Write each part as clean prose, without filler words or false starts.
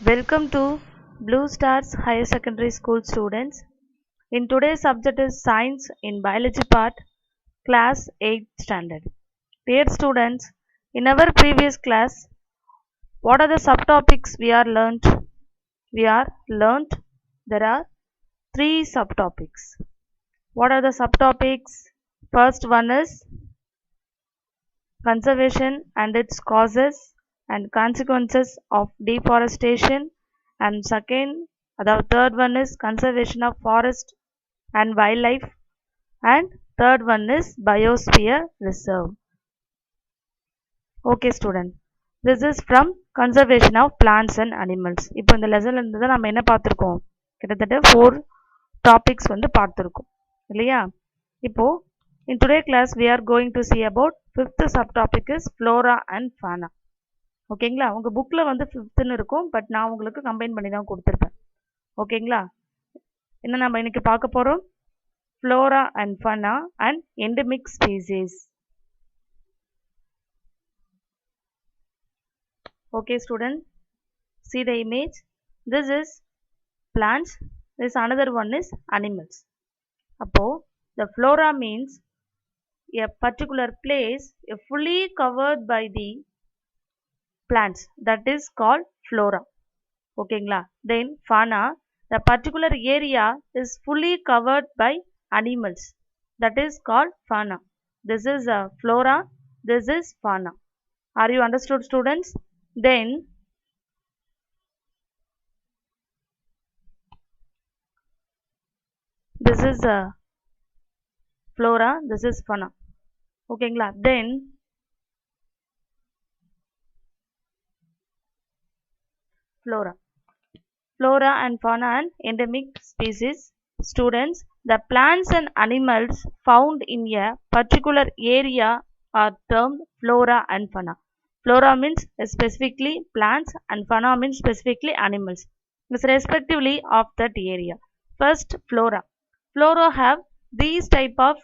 Welcome to Blue Stars Higher Secondary School students. In today's subject is Science in Biology part, class 8th standard. Dear students, in our previous class, what are the subtopics we are learnt? We are learnt there are 3 subtopics. What are the subtopics? First one is conservation and its causes and consequences of deforestation, and the third one is conservation of forest and wildlife, and third one is biosphere reserve. Okay student, this is from conservation of plants and animals. இப்போ இந்த லெசன்ல இருந்து தான் நம்ம என்ன பார்த்திருக்கோம், கிட்டத்தட்ட 4 topics வந்து பார்த்திருக்கோம் இல்லையா. இப்போ in today class we are going to see about fifth subtopic is flora and fauna. ஓகேங்களா, உங்க புக்ல வந்து 5th இருக்கும், பட் நான் உங்களுக்கு கம்பைன் பண்ணி தான் கொடுத்துருப்பேன். ஓகேங்களா, என்ன நம்ம இன்னைக்கு பார்க்க போறோம், flora and fauna and endemic species. Okay student, see the image. This is plants, this another one is animals. அப்போ the flora means a particular place fully covered by the plants, that is called flora. ஓகேங்களா, then fauna, the particular area is fully covered by animals, that is called fauna. This is a flora, this is fauna. Are you understood students? Then this is a flora, this is fauna. ஓகேங்களா, then flora and fauna and endemic species. Students, the plants and animals found in a particular area are termed flora and fauna. Flora means specifically plants and fauna means specifically animals, it's respectively of that area. First, flora. Flora have these type of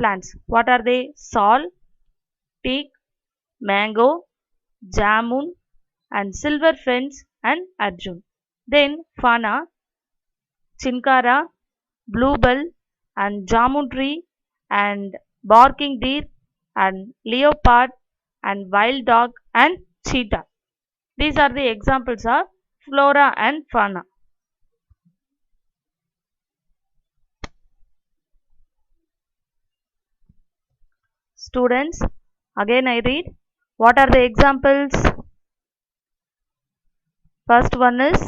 plants. What are they? Sal, teak, mango, jamun and silver fence and arjun. Then fauna, chinkara, bluebell and jamun tree and barking deer and leopard and wild dog and cheetah. These are the examples of flora and fauna. Students, again I read. What are the examples? First one is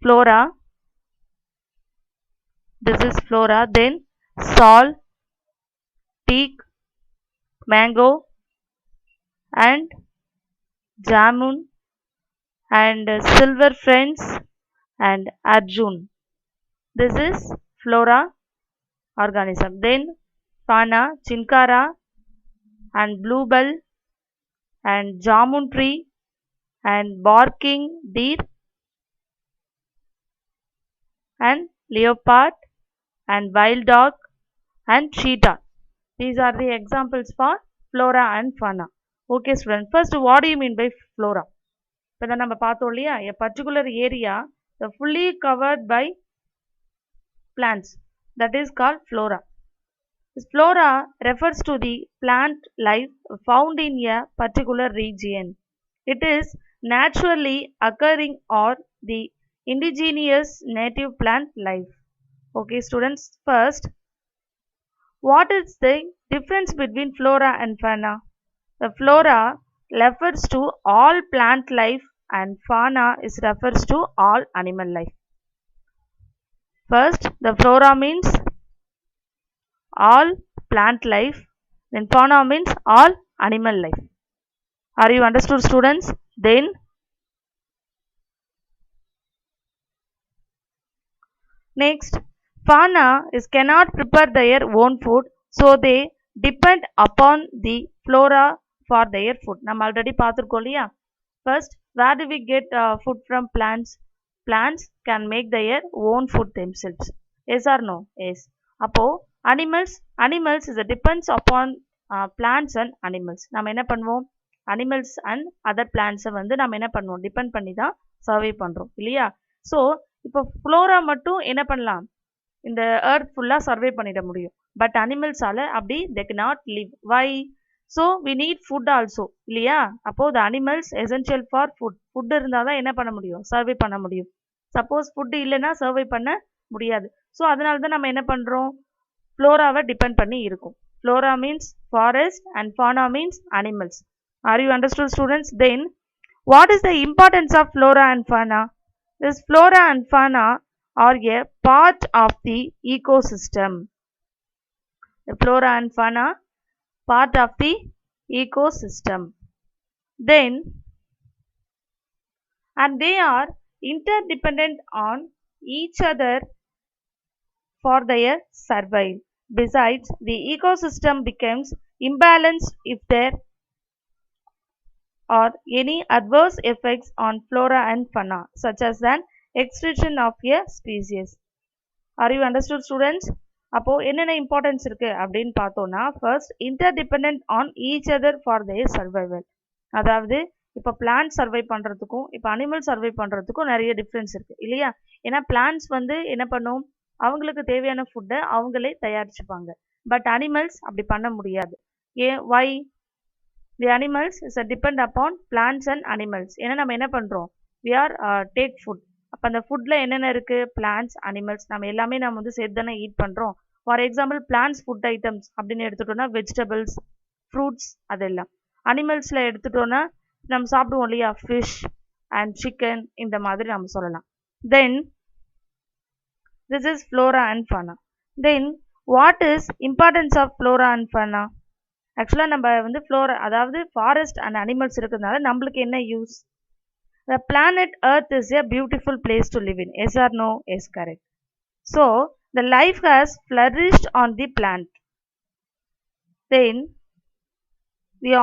flora. This is flora. Then sal, teak, mango and jamun and silver fence and arjun. This is flora organism. Then fauna, chinkara and bluebell and jamun tree and barking deer and leopard and wild dog and cheetah. These are the examples for flora and fauna. Okay students, first what do you mean by flora? இப்போ நம்ம பார்த்தோம் இல்லையா, a particular area fully covered by plants, that is called flora. This flora refers to the plant life found in a particular region. It is naturally occurring or the indigenous native plant life. Okay students, first what is the difference between flora and fauna? The flora refers to all plant life and fauna is refers to all animal life. First, the flora means all plant life, then fauna means all animal life. Are you understood students? Then next, fauna cannot prepare their own food, so they depend upon the flora for their food. நம்ம already பார்த்திருக்கோம் இல்லையா. First, where do we get food from plants? Plants can make their own food themselves. Yes or no? Yes. அப்போ animals is depends upon plants and animals. நம்ம என்ன பண்ணுவோம், animals and other plants வந்து நம்ம என்ன பண்ணுவோம், டிபெண்ட் பண்ணி தான் சர்வை பண்றோம் இல்லையா. ஸோ இப்போ ஃப்ளோரா மட்டும் என்ன பண்ணலாம், இந்த எர்த் ஃபுல்லாக சர்வே பண்ணிட முடியும். பட் அனிமல்ஸால் அப்படி they cannot live. Why? So we need food also இல்லையா. அப்போது the animals essential for food. Food இருந்தால் தான் என்ன பண்ண முடியும், சர்வே பண்ண முடியும். சப்போஸ் ஃபுட் இல்லைன்னா சர்வை பண்ண முடியாது. ஸோ அதனால தான் நம்ம என்ன பண்ணுறோம், ஃப்ளோராவை டிபெண்ட் பண்ணி இருக்கும். Flora means forest and fauna means animals. Are you understood, students? Then what is the importance of flora and fauna? This flora and fauna are a part of the ecosystem. The flora and fauna part of the ecosystem. Then and they are interdependent on each other for their survival. Besides, the ecosystem becomes imbalanced if there or any adverse effects on flora and fauna, such as an extinction of a species. Are you understood, students? அப்போ என்னென்ன importance இருக்கு அப்படின்னு பார்த்தோம்னா, first interdependent on each other for their survival. அதாவது இப்போ plant சர்வை பண்ணுறதுக்கும் இப்போ animal சர்வை பண்ணுறதுக்கும் நிறைய டிஃப்ரென்ஸ் இருக்கு இல்லையா. ஏன்னா பிளான்ட்ஸ் வந்து என்ன பண்ணும், அவங்களுக்கு தேவையான ஃபுட்டை அவங்களே தயாரிச்சுப்பாங்க. பட் அனிமல்ஸ் அப்படி பண்ண முடியாது. ஏன், வை? The animals is a depend upon plants and animals. ஏன்னா நம்ம என்ன பண்ணுறோம், we are take food. அப்போ அந்த ஃபுட்டில் என்னென்ன இருக்குது, பிளான்ட்ஸ், அனிமல்ஸ், நம்ம எல்லாமே நம்ம வந்து சேர்த்து தானே ஈட் பண்ணுறோம். For example plants food items அப்படின்னு எடுத்துட்டோம்னா வெஜிடபிள்ஸ், ஃப்ரூட்ஸ் அதெல்லாம். அனிமல்ஸில் எடுத்துட்டோன்னா நம்ம சாப்பிடுவோம் இல்லையா, ஃபிஷ் அண்ட் சிக்கன், இந்த மாதிரி நம்ம சொல்லலாம். Then this is flora and fauna. Then what is importance of flora and fauna? ஆக்சுவலாக நம்ம வந்து ஃப்ளோரா அதாவது ஃபாரஸ்ட் அண்ட் அனிமல்ஸ் இருக்கிறதுனால நம்மளுக்கு என்ன use? The planet Earth is a beautiful place to live in. Yes or no? Yes, correct. So, the life has flourished on the planet. Then,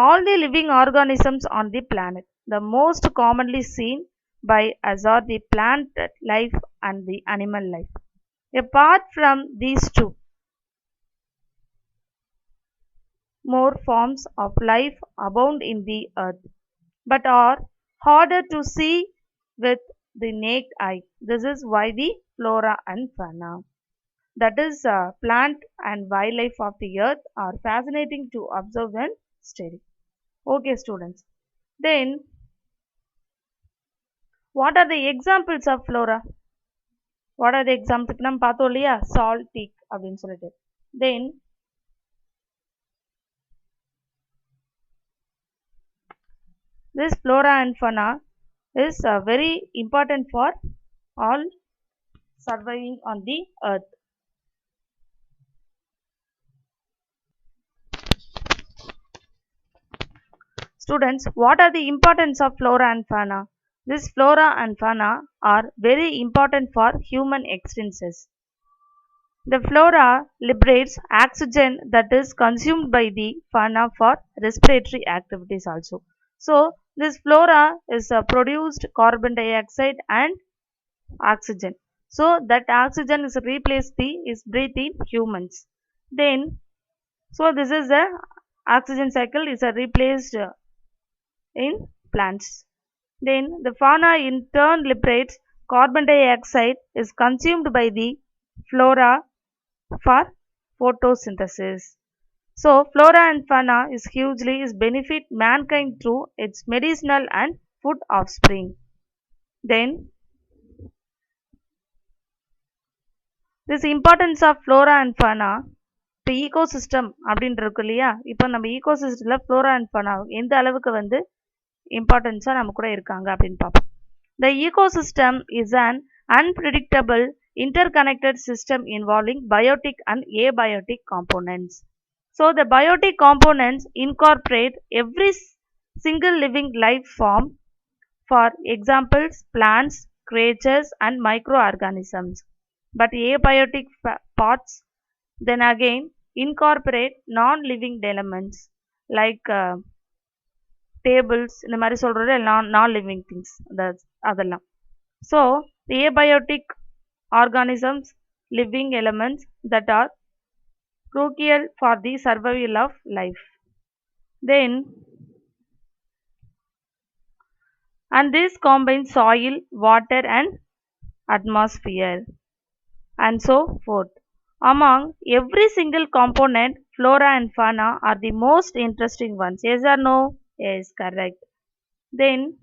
all the living organisms on the planet. The most commonly seen by us are the plant life and the animal life. Apart from these two, more forms of life abound in the earth, but are harder to see with the naked eye. This is why the flora and fauna, that is plant and wildlife of the earth, are fascinating to observe and study. Okay, students. Then, what are the examples of flora? What are the examples? நம்ம பார்த்தோம் இல்லையா, salt teak அப்படின்னு சொல்லிட்டு. Then, this flora and fauna is very important for all surviving on the earth. Students, what are the importance of flora and fauna? This flora and fauna are very important for human existences. The flora liberates oxygen that is consumed by the fauna for respiratory activities also. So, this flora is produced carbon dioxide and oxygen. So, that oxygen is replaced is breathed in humans. Then, so this is the oxygen cycle is replaced in plants. Then, the fauna in turn liberates carbon dioxide is consumed by the flora for photosynthesis. So, flora and fauna is hugely benefit mankind through its medicinal and food offspring. Then, this importance of flora and fauna, the ecosystem அப்படின்ட்டு இருக்கு இல்லையா. இப்போ நம்ம ecosystemல flora and fauna எந்த அளவுக்கு வந்து இம்பார்ட்டன்ஸாக நம்ம கூட இருக்காங்க அப்படின்னு பார்ப்போம். The ecosystem is an unpredictable interconnected system involving biotic and abiotic components. So, the biotic components incorporate every single living life form, for examples plants, creatures and microorganisms. But abiotic parts then again incorporate non-living elements like tables, இந்த மாதிரி சொல்கிறது non-living things அதெல்லாம். So, the abiotic organisms, living elements that are crucial for the survival of life. Then, and this combines soil, water, and atmosphere, and so forth. Among every single component, flora and fauna are the most interesting ones. Yes or no? Yes, correct. Then,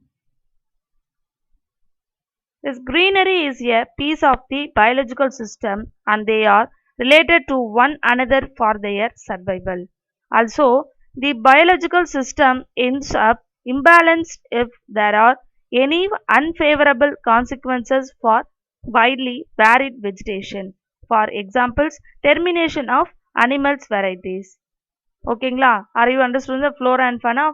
this greenery is a piece of the biological system and they are related to one another for their survival. Also, the biological system ends up imbalanced if there are any unfavorable consequences for widely varied vegetation. For examples, termination of animals varieties. ஓகேங்களா? Are you understood the flora and fauna?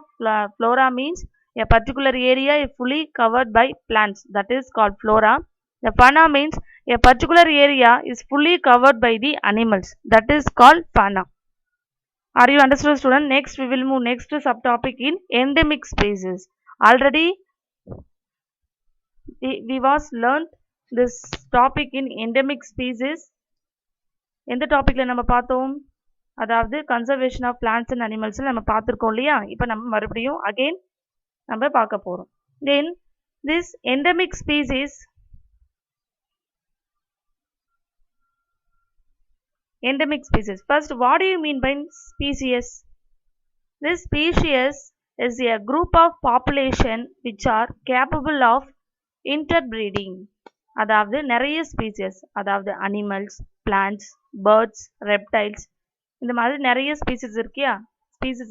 Flora means a particular area is fully covered by plants, that is called flora. The fauna means a particular area is fully covered by the animals, that is called fauna. Are you understood, student? Next we will move next to subtopic in endemic species. Already we was learned this topic in endemic species. எந்த டாபிக்ல நம்ம பார்த்தோம்? அதாவது conservation of plants and animals நம்ம பார்த்துருக்கோம் இல்லையா? இப்போ நம்ம மறுபடியும் அகெயின் நம்ம பார்க்க போகிறோம். Then this endemic species First, what do you mean by species? This species is a group of population which are capable of interbreeding. அதாவது நிறைய ஸ்பீசிஸ், அதாவது அனிமல்ஸ், பிளான்ட்ஸ், பேர்ட்ஸ், ரெப்டைல்ஸ், இந்த மாதிரி நிறைய ஸ்பீசிஸ்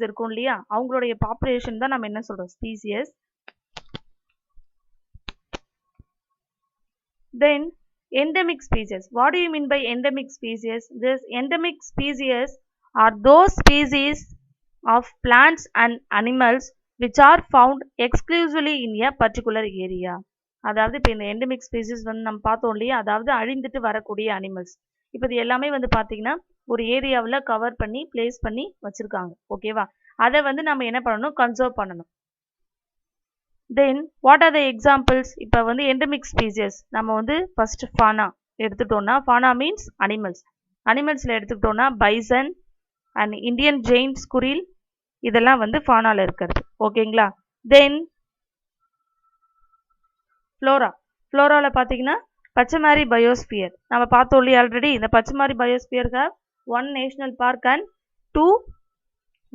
இருக்கும் இல்லையா? அவங்களுடைய பாப்புலேஷன் தான் நம்ம என்ன சொல்றோம்? Species. Then endemic species. What do you mean by endemic species? This endemic species are those species of plants and animals which are found exclusively in a particular area. அதாவது இப்போ இந்த endemic species வந்து நம்ம பார்த்தோம் இல்லையா? அதாவது அழிந்துட்டு வரக்கூடிய animals. இப்போ இது எல்லாமே வந்து பார்த்தீங்கன்னா ஒரு ஏரியாவில் கவர் பண்ணி பிளேஸ் பண்ணி வச்சிருக்காங்க. ஓகேவா? அதை வந்து நம்ம என்ன பண்ணணும்? கன்சர்வ் பண்ணணும். Then what are the examples? இப்போ வந்து எண்டமிக் ஸ்பீசியஸ் நம்ம வந்து ஃபர்ஸ்ட் ஃபானா எடுத்துட்டோம்னா, ஃபானா மீன்ஸ் அனிமல்ஸ். அனிமல்ஸில் எடுத்துக்கிட்டோம்னா bison and Indian Jain squirrel, இதெல்லாம் வந்து ஃபானாவில் இருக்கிறது. ஓகேங்களா? தென் ஃப்ளோராவில் பார்த்தீங்கன்னா பச்சைமாரி பயோஸ்பியர் நம்ம பார்த்தோம் இல்லையா ஆல்ரெடி? இந்த Pachmarhi biosphere have 1 national park and 2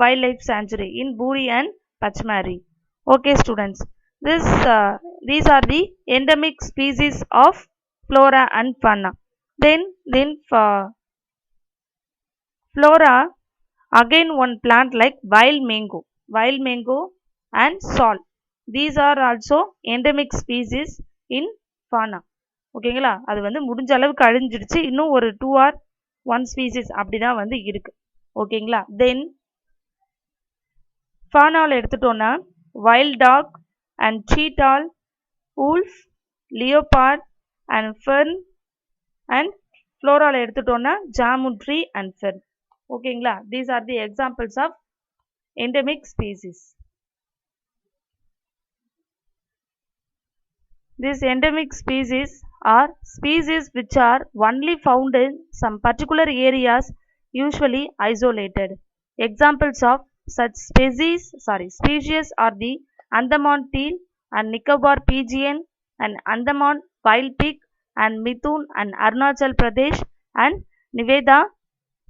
wildlife sanctuary in Bori and Pachmarhi. Okay students, these are the endemic species of flora and fauna. Then flora, again one plant like wild mango and salt. These are also endemic species in fauna. ஓகேங்களா? அது வந்து முடிஞ்ச அளவுக்கு அழிஞ்சிடுச்சு, இன்னும் ஒரு 2 or 1 species அப்படிதான் வந்து இருக்கு. ஓகேங்களா? தென் ஃபானாவில் எடுத்துட்டோம்னா wild dog and cheetah, wolf, leopard and fern, and floral எடுத்துட்டோம்னா jamun tree and fern. ஓகேங்களா? These are the examples of endemic species. These endemic species are species which are only found in some particular areas, usually isolated. Examples of such species are the Andaman teal and Nicobar pigeon and Andaman wild pig and Mithun and Arunachal Pradesh and Nevada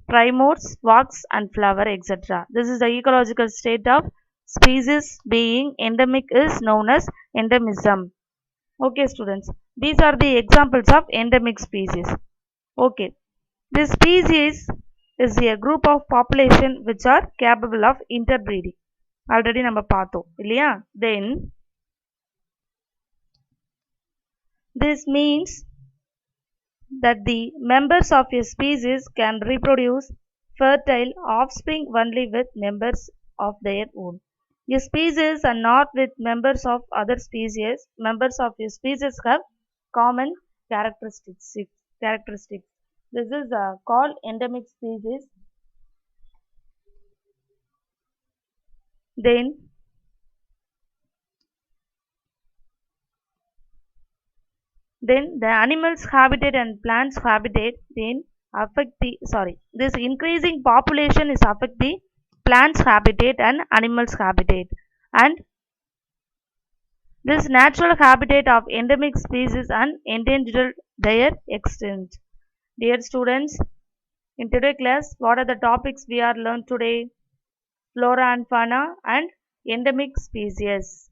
primords, fox and flower, etc. This is the ecological state of species being endemic is known as endemism. Okay students, these are the examples of endemic species. Okay, this species is a group of population which are capable of interbreeding. Already நம்ம பார்த்தோம் இல்லையா? Then this means that the members of a species can reproduce fertile offspring only with members of their own. A species are not with members of other species. Members of a species have common characteristics. This is called endemic species. Then the animals habitat and plants habitat then affect the this increasing population is affect the plants habitat and animals habitat, and this natural habitat of endemic species and endangered their extent. Dear students, in today's class, what are the topics we are learned today? Flora and fauna and endemic species.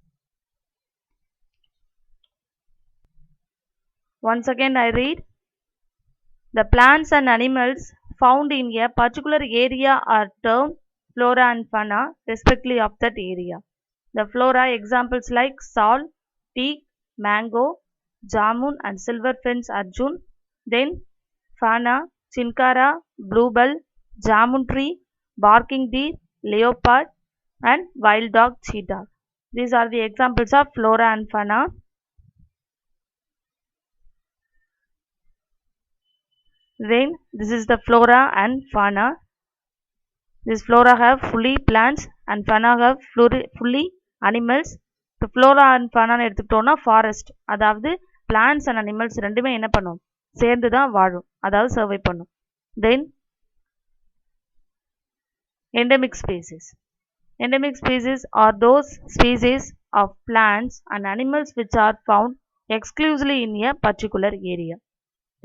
Once again I read, the plants and animals found in a particular area are termed flora and fauna respectively of that area. The flora examples like sal, teak, mango, jamun and silver fence arjun. Then fauna, chinkara, bluebell, jamun tree, barking deer, leopard and wild dog cheetah. These are the examples of flora and fauna. Then this is the flora and fauna. This flora have fully plants and fauna have fully animals. The flora and fauna எடுத்துக்கிட்டோம்னா forest, அதாவது plants and animals ரெண்டுமே என்ன பண்ணும், சேர்ந்து தான் வாழும், அதாவது சர்வை பண்ணும். தென் endemic species. Endemic species are those species of plants and animals which are found exclusively in a particular area.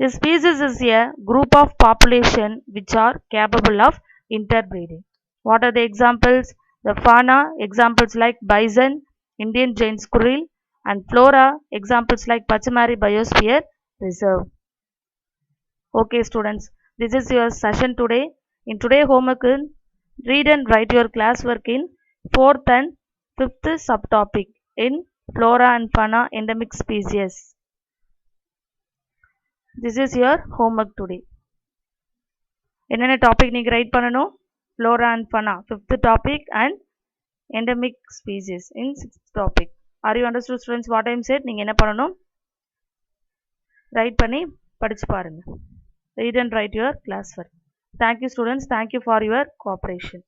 This species is a group of population which are capable of interbreeding. What are the examples? The fauna examples like bison, Indian giant squirrel, and flora examples like Pachamari Biosphere Reserve. Okay students, this is your session today. In today's homework, read and write your classwork in 4th and 5th subtopic in flora and fauna endemic species. This is your homework today. என்னென்ன topic நீங்கள் right பண்ணணும்? flora and fauna 5th topic and endemic species in 6th topic. Are you understood students what I am said? நீங்கள் என்ன பண்ணணும்? Right பண்ணி படிச்சு பாருங்க. Read and write your classwork. Thank you students. Thank you for your cooperation.